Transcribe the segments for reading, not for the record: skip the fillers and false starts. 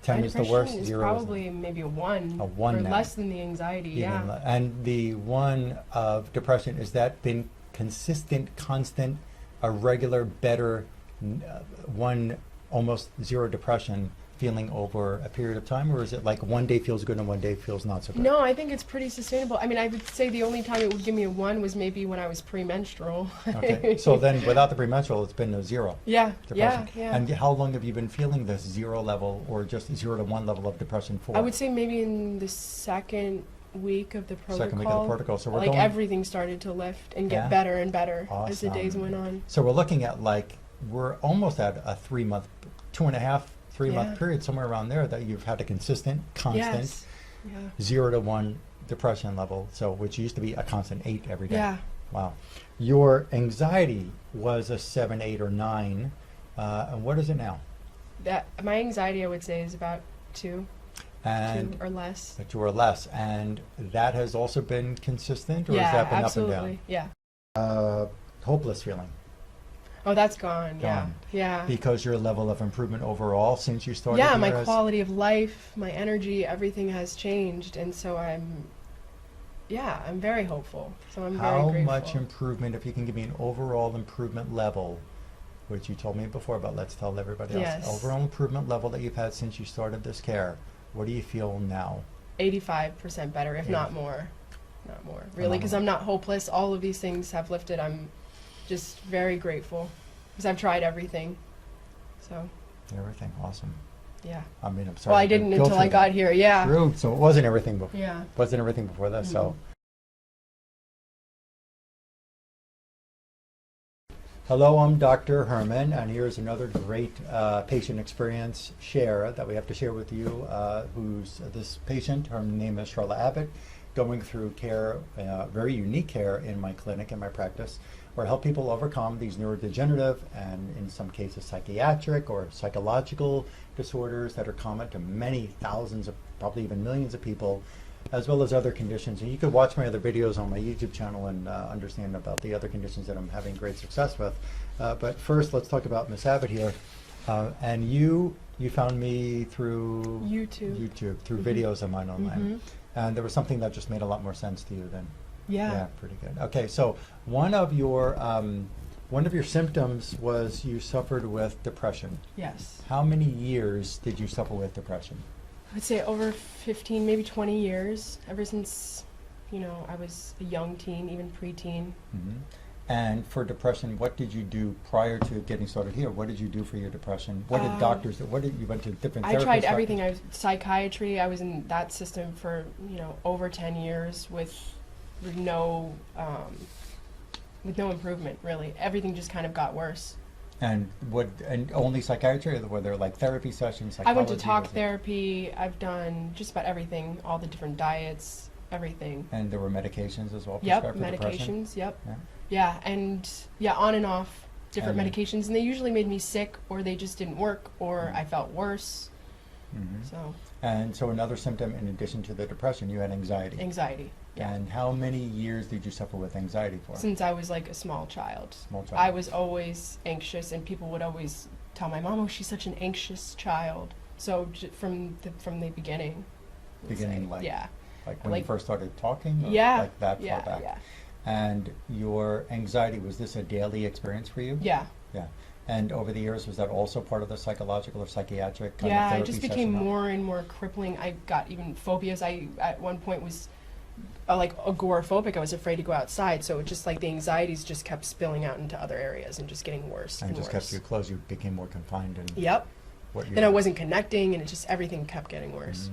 10 is the worst, is 0 probably maybe a 1. A 1 or now. less than the anxiety, yeah. And the 1 of depression, is that been consistent, constant, a regular, better 1, almost 0 depression feeling over a period of time, or is it like one day feels good and one day feels not so good? No, I think it's pretty sustainable. I mean, I would say the only time it would give me a 1 was maybe when I was premenstrual. Okay, so then without the premenstrual, it's been a 0. Yeah, Depression. yeah. And how long have you been feeling this 0 level, or just 0 to 1 level of depression for? I would say maybe in the second week of the protocol. Second week of the protocol. So we're like going, everything started to lift and get Yeah? better and better as the Awesome. days went on. So we're looking at like, we're almost at a 3-month, 2.5, 3-month Yeah. period, somewhere around there, that you've had a consistent, constant Yes. Yeah. 0 to 1 depression level, so which used to be a constant 8 every day. Yeah. Wow. Your anxiety was a 7, 8, or 9, and what is it now? That my anxiety, I would say, is about 2 And 2 or less. 2 or less, and that has also been consistent, or Yeah, has that been absolutely. up and Yeah. down? Hopeless feeling. Oh, that's gone. Yeah. Gone. Yeah. Because your level of improvement overall since you started Yeah, here my has- quality of life, my energy, everything has changed, and so I'm very hopeful. So I'm very How grateful. much improvement, if you can give me an overall improvement level, which you told me before, but let's tell everybody else. Yes. Overall improvement level that you've had since you started this care, what do you feel now? 85% better, if not more. Not more, really, because Phenomenal. I'm not hopeless. All of these things have lifted. I'm just very grateful because I've tried everything. So, Everything, awesome. yeah. I mean, I'm sorry. Well, I to didn't go until through I got that. here. Yeah. True, so it wasn't everything before. Yeah. Wasn't everything before that, so. Hello, I'm Dr. Herman, and here's another great patient experience share that we have to share with you, who's this patient. Her name is Charlotte Abbott, going through care, very unique care in my clinic, in my practice, where I help people overcome these neurodegenerative and in some cases psychiatric or psychological disorders that are common to many thousands of, probably even millions of people, as well as other conditions. And you could watch my other videos on my YouTube channel and understand about the other conditions that I'm having great success with. But first, let's talk about Miss Abbott here. And you found me through YouTube. through videos of mine online. And there was something that just made a lot more sense to you then. Yeah. Pretty good. Okay, so one of your symptoms was you suffered with depression. Yes. How many years did you suffer with depression? I would say over 15, maybe 20 years, ever since, I was a young teen, even preteen. And for depression, what did you do prior to getting started here? What did you do for your depression? What did doctors do? What did you went to different therapists? I tried everything. I was psychiatry. I was in that system for over 10 years with no improvement really. Everything just kind of got worse. And only psychiatry, or were there like therapy sessions? I went to psychology, talk was it- therapy. I've done just about everything, all the different diets, everything. And there were medications as well. Yep, prescribed for depression? medications. Yep. Yeah. Yeah, and on and off different And- medications, and they usually made me sick, or they just didn't work, or I felt worse. So And so another symptom in addition to the depression, you had anxiety. anxiety. Yeah. And how many years did you suffer with anxiety for? Since I was like a small child. Small child. I was always anxious, and people would always tell my mom, "Oh, she's such an anxious child." So from the beginning. I would Beginning, say. like- yeah. Like when you like- first started talking? Or Yeah. Like that Yeah. far back? Yeah. And your anxiety, was this a daily experience for you? Yeah. Yeah. And over the years, was that also part of the psychological or psychiatric kind of Yeah, therapy it just session? became more and more crippling. I got even phobias. I at one point was like agoraphobic. I was afraid to go outside, so it just like the anxieties just kept spilling out into other areas and just getting worse And and just worse. kept you close, you became more confined in Yep. what you Then I did. wasn't connecting, and it just everything kept getting worse.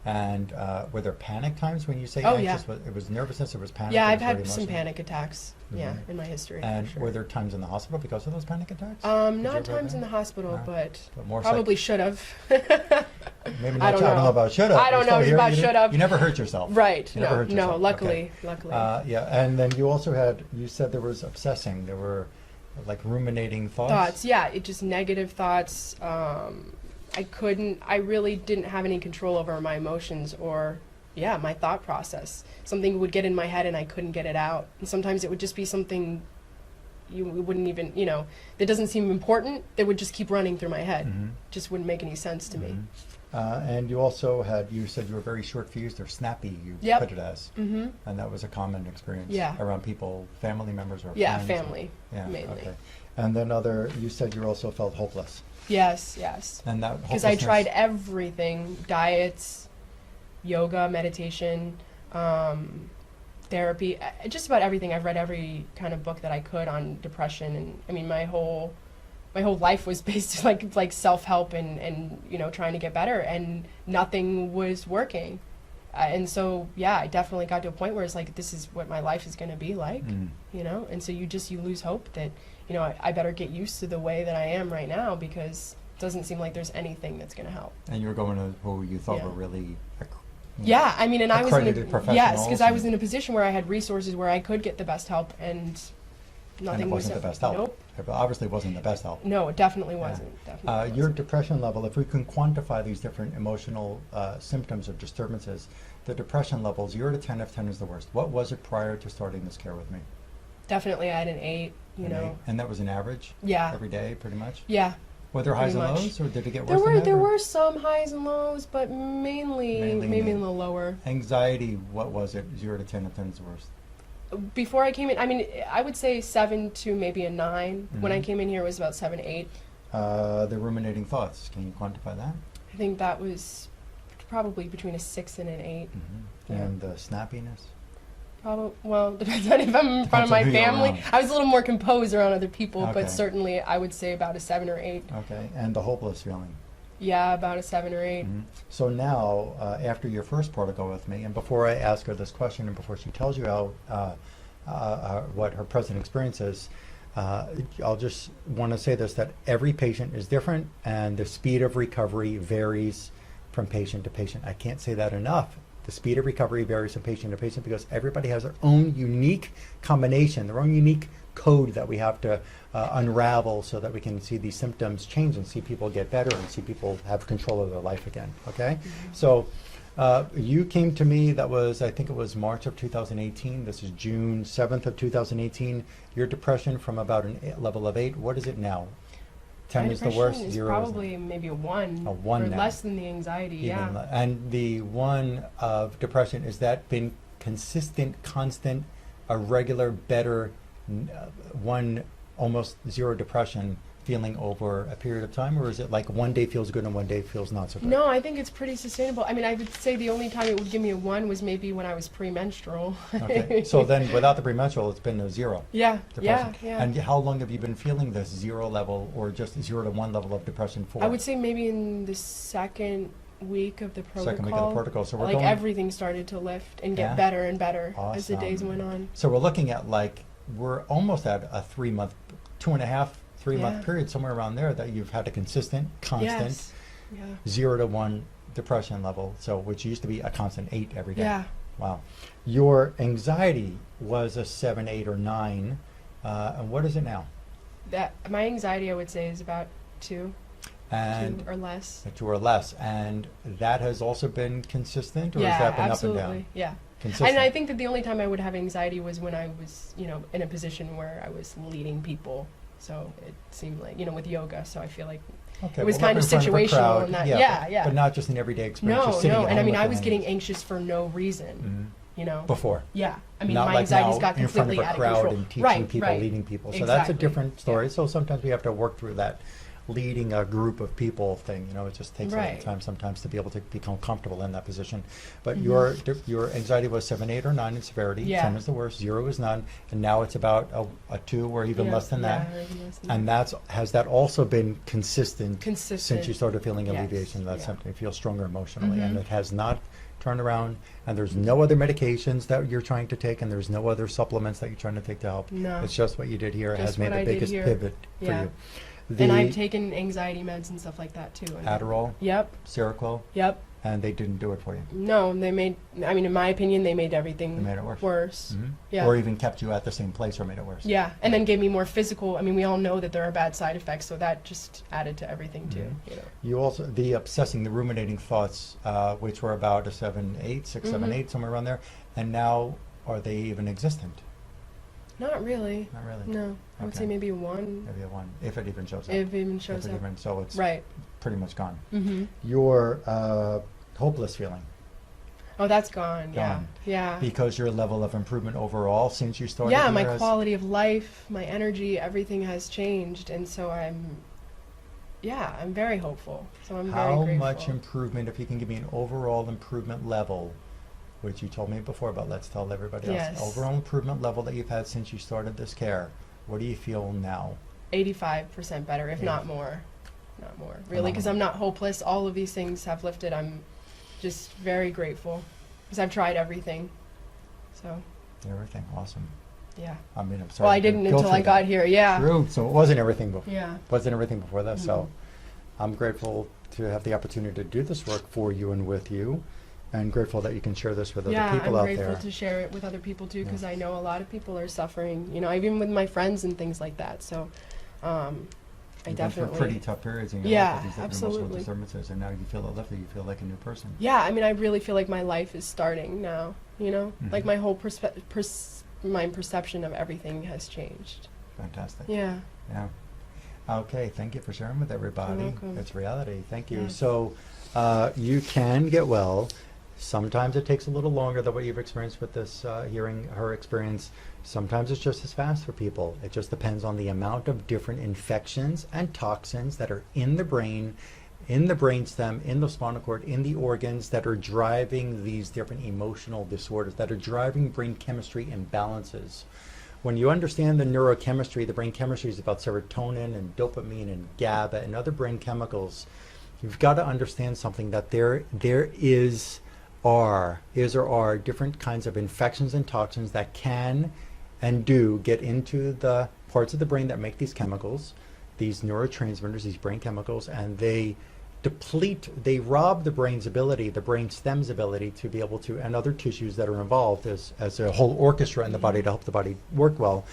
And were there panic times when you say Oh, anxious? yeah. It was nervousness, it was panic? Yeah, it I've was very had some emotional? panic attacks. Yeah, in my history. And for sure. were there times in the hospital because of those panic attacks? Did you Not ever times have in the hospital, No. but more probably should have. Maybe not. I don't know. about should have. I don't know about should have. You never hurt yourself. Right. You never hurt No. yourself. Luckily. Okay. Luckily. Yeah, and then you also you said there was obsessing. There were like ruminating thoughts. Thoughts. Yeah. It just negative thoughts. I really didn't have any control over my emotions or my thought process. Something would get in my head and I couldn't get it out. And sometimes it would just be something you wouldn't even, that doesn't seem important, that would just keep running through my head. Just wouldn't make any sense to me. And you also you said you were very short-fused or snappy, you Yep. put it as. Mm-hmm. And that was a common experience Yeah. around people, family members or Yeah, friends? family, Yeah, mainly. okay. And then you said you also felt hopeless. Yes, yes. And that Because I tried hopelessness- everything, diets, yoga, meditation, therapy, just about everything. I've read every kind of book that I could on depression, and I mean my whole life was based like self-help and trying to get better, and nothing was working. And so yeah, I definitely got to a point where it's like, this is what my life is going to be like, and so you lose hope that I better get used to the way that I am right now, because it doesn't seem like there's anything that's going to help. And you were going to who you thought Yeah. were really Yeah, I mean, and I was accredited yes, professionals because I was in a position where I had resources where I could get the best help, and nothing and it wasn't was the best help. Nope. It obviously wasn't the best help. No, it definitely wasn't. Definitely Your wasn't. depression level, if we can quantify these different emotional symptoms or disturbances, the depression level, 0 to 10, if 10 is the worst. What was it prior to starting this care with me? Definitely, I had an 8. An 8. And that was an average? Yeah. Every day, pretty much? Yeah. Were there highs Pretty and much. lows, or did it get There worse than were that, there or- were some highs and lows, but mainly maybe a little lower. Anxiety, what was it? 0 to 10, if 10 is the worst. Before I came in, I mean, I would say 7 to maybe a 9. When I Mhm. came in here, it was about 7, 8. The ruminating thoughts, can you quantify that? I think that was probably between a 6 and an 8. Yeah. And the snappiness? Probably, well, depends on if I'm in front Depends of my on who you're family. around. I was a little more composed around other people, Okay. but certainly I would say about a 7 or 8. Okay, and the hopeless feeling? Yeah, about a 7 or 8. Mhm. So now, after your first protocol with me, and before I ask her this question, and before she tells you what her present experience is, I'll just want to say this, that every patient is different, and the speed of recovery varies from patient to patient. I can't say that enough. The speed of recovery varies from patient to patient, because everybody has their own unique combination, their own unique code that we have to unravel, so that we can see these symptoms change and see people get better and see people have control of their life again. Okay? So you came to me, I think it was March of 2018. This is June 7th of 2018. Your depression from about a level of 8, what is it now? 10 My is the depression worst, is 0 probably maybe a 1. A 1 or now. less than the anxiety, yeah. And the 1 of depression, is that been consistent, constant, a regular, better 1, almost 0 depression feeling over a period of time, or is it like one day feels good and one day feels not so good? No, I think it's pretty sustainable. I mean, I would say the only time it would give me a 1 was maybe when I was premenstrual. Okay, so then without the premenstrual, it's been a 0 Yeah, depression. yeah. And how long have you been feeling this 0 level, or just 0 to 1 level of depression for? I would say maybe in the second week of the protocol. Second week of the protocol, so we're like going... everything started to lift and get Yeah? better and better as the days Awesome. went on. So we're looking at we're almost at a 3-month, 2.5, 3-month Yeah. period, somewhere around there, that you've had a consistent, constant Yes. Yeah. 0 to 1 depression level, so which used to be a constant 8 every day. Yeah. Wow. Your anxiety was a 7, 8, or 9, and what is it now? That my anxiety, I would say, is about 2 And or less. 2 or less, and that has also been consistent, or Yeah, has that been absolutely. up and down? Yeah. Consistent. And I think that the only time I would have anxiety was when I was, in a position where I was leading people. So it seemed like, with yoga. So I feel like Okay, it was well, kind of in front a situational crowd, in that. yeah, Yeah. But not just an everyday experience. No, just sitting no. at And I home mean, with I your was hands. getting anxious for no reason. Mhm. Before. Yeah. I mean, Not my like anxiety's now got in front of completely a out of crowd control. and teaching Right, people, right. leading people. So that's a Exactly. different story. Yeah. So sometimes we have to work through that leading a group of people thing. It just takes a Right. little time sometimes to be able to become comfortable in that position. But Mhm. your anxiety was 7, 8, or 9 in severity. Yeah. 10 is the worst. 0 is none. And now it's about a 2 or even Yeah, less than that. yeah, even less than And that. has that also been consistent Consistent. since you started feeling Yes, alleviation of that yeah. symptom? You feel stronger emotionally, and Mhm. it has not turned around, and there's no other medications that you're trying to take, and there's no other supplements that you're trying to take to help. No. It's just what you did here has Just made what the I did biggest here. pivot for Yeah. you. And I've taken anxiety meds and stuff like that too. Adderall, Yep. Seroquel, Yep. and they didn't do it for you. No, in my opinion, they made everything They made it worse. worse. Mhm. Yeah. Or even kept you at the same place or made it worse. Yeah, and then gave me more physical. I mean, we all know that there are bad side effects, so that just added to everything too. Mhm. You also, the obsessing, the ruminating thoughts, which were about a 7, 8, 6, 7, Mhm. 8, somewhere around there, and now are they even existent? Not really. Not really. No, I would Okay. say maybe 1, Maybe a 1, if it even shows up. if it even If shows it up. even, so it's Right. pretty much gone. Mm-hmm. Your hopeless feeling, Oh, that's gone. Yeah. Gone. Yeah. because your level of improvement overall since you started Yeah, here my has- quality of life, my energy, everything has changed, and so I'm very hopeful. So I'm very How grateful. much improvement, if you can give me an overall improvement level, which you told me before, but let's tell everybody else. Yes. Overall improvement level that you've had since you started this care, what do you feel now? 85% better, if not more. Not more. Really, because Phenomenal. I'm not hopeless. All of these things have lifted. I'm just very grateful because I've tried everything. So, Everything, awesome. yeah. I mean, I'm sorry. Well, I to didn't go until through I got that. here. Yeah. True, so it wasn't everything before. Yeah. Wasn't everything before that, so Mhm. I'm grateful to have the opportunity to do this work for you and with you, and grateful that you can share this with Yeah, other people I'm out grateful there. to share it with other people too, Yeah. because I know a lot of people are suffering. You know, even with my friends and things like that. So, I You've been definitely. through pretty tough periods in your Yeah, life with these different emotional absolutely. disturbances, and now you feel uplifted, you feel like a new person. Yeah, I mean, I really feel like my life is starting now. You know, like Mhm. my whole my perception of everything has changed. Fantastic. Yeah. Yeah. Okay, thank you for sharing with everybody. welcome. It's reality. Thank you. Yes. So, you can get well. Sometimes it takes a little longer than what you've experienced with this, hearing her experience. Sometimes it's just as fast for people. It just depends on the amount of different infections and toxins that are in the brain, in the brainstem, in the spinal cord, in the organs that are driving these different emotional disorders, that are driving brain chemistry imbalances. When you understand the neurochemistry, the brain chemistry is about serotonin and dopamine and GABA and other brain chemicals. You've got to understand something, that there is or are different kinds of infections and toxins that can and do get into the parts of the brain that make these chemicals, these neurotransmitters, these brain chemicals, and they rob the brain's ability, the brain stem's ability to be able to, and other tissues that are involved as a whole orchestra in the body to help the body work well.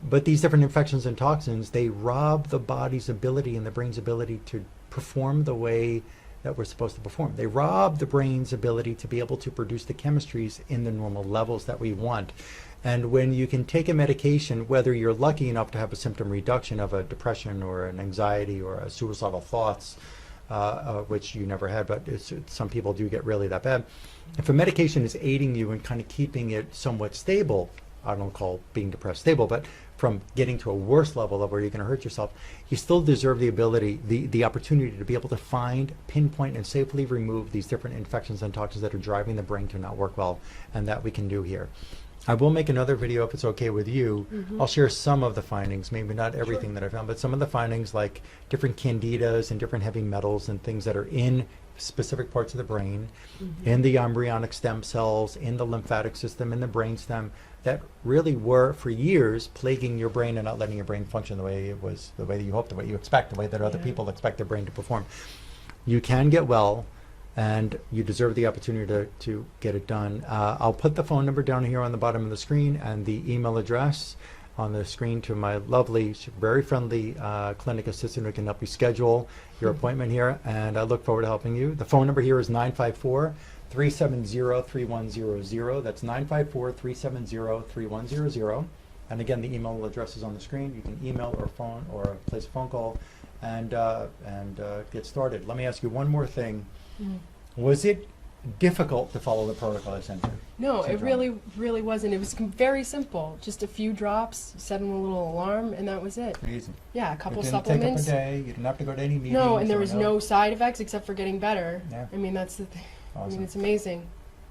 But these different infections and toxins, they rob the body's ability and the brain's ability to perform the way that we're supposed to perform. They rob the brain's ability to be able to produce the chemistries in the normal levels that we want. And when you can take a medication, whether you're lucky enough to have a symptom reduction of a depression or an anxiety or a suicidal thoughts, which you never had, but some people do get really that bad. If a medication is aiding you in kind of keeping it somewhat stable, I don't call being depressed stable, but from getting to a worse level of where you're going to hurt yourself, you still deserve the ability, the opportunity to be able to find, pinpoint, and safely remove these different infections and toxins that are driving the brain to not work well, and that we can do here. I will make another video if it's okay with you. I'll share some of the findings, maybe not everything that I found, but some of the findings, like different candidas and different heavy metals and things that are in specific parts of the brain, in the embryonic stem cells, in the lymphatic system, in the brain stem, that really were for years plaguing your brain and not letting your brain function the way it was, the way that you hope, the way you expect, the way that other people expect their brain to perform. You can get well, and you deserve the opportunity to get it done. I'll put the phone number down here on the bottom of the screen and the email address on the screen to my lovely, very friendly clinic assistant who can help you schedule your appointment here, and I look forward to helping you. The phone number here is 954-370-3100. That's 954-370-3100. And again, the email address is on the screen. You can email or phone or place a phone call and get started. Let me ask you one more thing. Was it difficult to follow the protocol I sent you? No, it Syndrome. really wasn't. It was very simple. Just a few drops, set a little alarm, and that was it. Easy. Yeah, a couple It didn't supplements. take up a day. You didn't have to go to any meetings. No, and there or was no side effects except for getting better. Yeah. I mean, that's the thing. I Awesome. mean, it's amazing.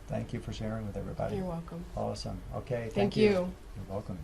Thank you for sharing with everybody. You're welcome. Awesome. Okay. Thank you. You're welcome.